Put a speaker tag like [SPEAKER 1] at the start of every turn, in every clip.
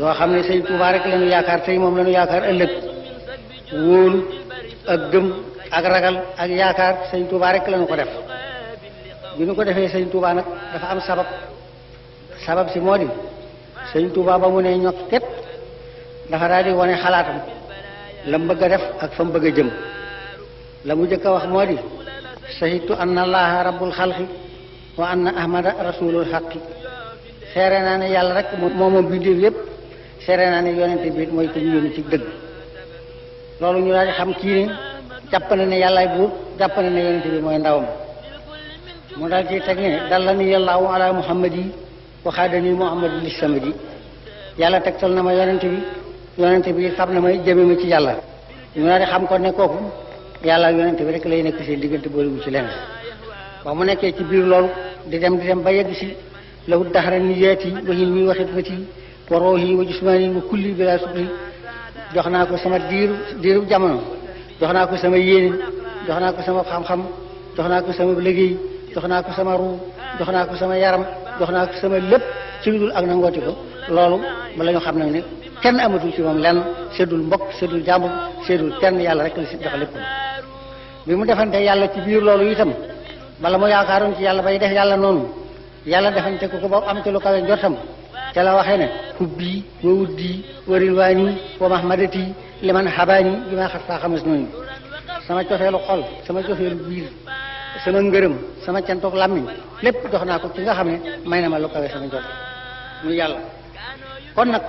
[SPEAKER 1] yoo xam ne sëñ Tuubaa rek lañu yaakaar tey moom lañu yaakaar ëllëg wóolu ak gëm ak ragal ak yaakaar sëñ Tuubaa rek lañu ko def bi ñu ko defee sëñ Tuubaa nag dafa am sabab si moo di sëñ Tuubaa ba mu ne ñokk ket dafa daal di wane xalaatam la mu bëgg a def ak fa mu bëgg a jëm la mu jëkk a wax moo di shahidtu anna allaha rabbul xalqi wa anna ahmada rasulul xaqi seere naa ne yàlla rek moom bindéef yépp seere naa ne yonente bi mooy ko ñu yónni ci dëgg loolu ñu daal di xam kii ne jàpp na ne yàllaay buur jàpp na ne yonente bi mooy ndawam mu daal ci teg ne dalla ni yàllaahu ala muhammad yi waxaadani muhammadu li samadi yàlla tegtal na ma yonente bi xam na may jëme ma ci yàlla ñu daal di xam ko ne kooku yàlla yonente bi rek lay nekk seen diggante booliwu ci leneen ba mu nekkee ci biir loolu di dem ba yegg si lahu daxara niyaati wa hilmi wa xidmati wa ruuhi wa jismaani wa kulli bila sukri jox naa ko sama diiru jamono jox naa ko sama yéene jox naa ko sama xam-xam jox naa ko sama liggéey jox naa ko sama ruu jox naa ko sama yaram jox naa ko sama lépp ci lu dul ak nangooti ko loolu ba la ñu xam nag ne kenn amatul ci moom lenn seddul mbokk seddul jàmbur seddul kenn yàlla rek la si jox lépp bi mu defante yàlla ci biir loolu itam bala mu yaakaaroon ci yàlla bay def yàlla noonu yàlla defante ko ba am ci lu kawe njortam ca la waxee ne hubbi wa wuddi wa rilwaani wa mahmadati liman habaani bi ma xat faa xamas noonu sama cofeelu xol sama cofeelu biir sama ngërëm sama cantoog làmmiñ lépp jox naa ko ci nga xam ne may na ma lu kawe sama njort mu yàlla kon nag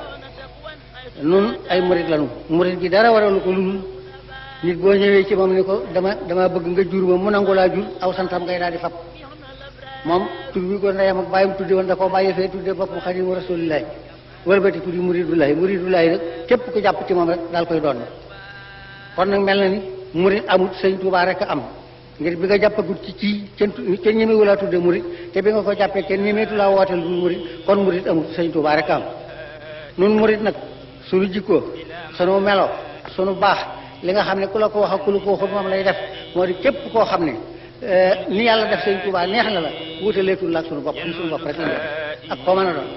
[SPEAKER 1] nun ay murit lañu murit gi dara waralu ko ludul nit boo ñëwee ci moom ni ko dama bëgg nga jur ma mu nangu laa jur aw santam ngay daal di fab moom tur bi ko ndeyam ak bàyyam tudde woon da koo bàyyi fee tudde boppam xadimu rasulillahi wëlbati tuddi muridullahi nag képp ku jàpp ci moom rek daal koy doon kon nag mel na ni murit amut sëñ Tuubaa rek a am ngir bi nga jàppagut ci kenn ñemewu laa tudde murit te bi nga ko jàppee kenn ñemeetu laa wooteel bu murit kon murit amut sëñ Tuubaa rek a am nun murit nag sunu jikkoo sunu melo sunu baax li nga xam ne ku la ko wax ak ku la ko waxut moom lay def moo di képp koo xam ne ni yàlla def sëñ Tuubaa neex na la wutaleetul la ak sunu bopp sunu bopp rek la def ak koo mën a doon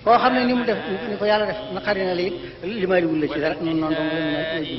[SPEAKER 1] koo xam ne ni mu def ni ko yàlla def naqari na la it limaaliwul la ci dara noonu dong la ñu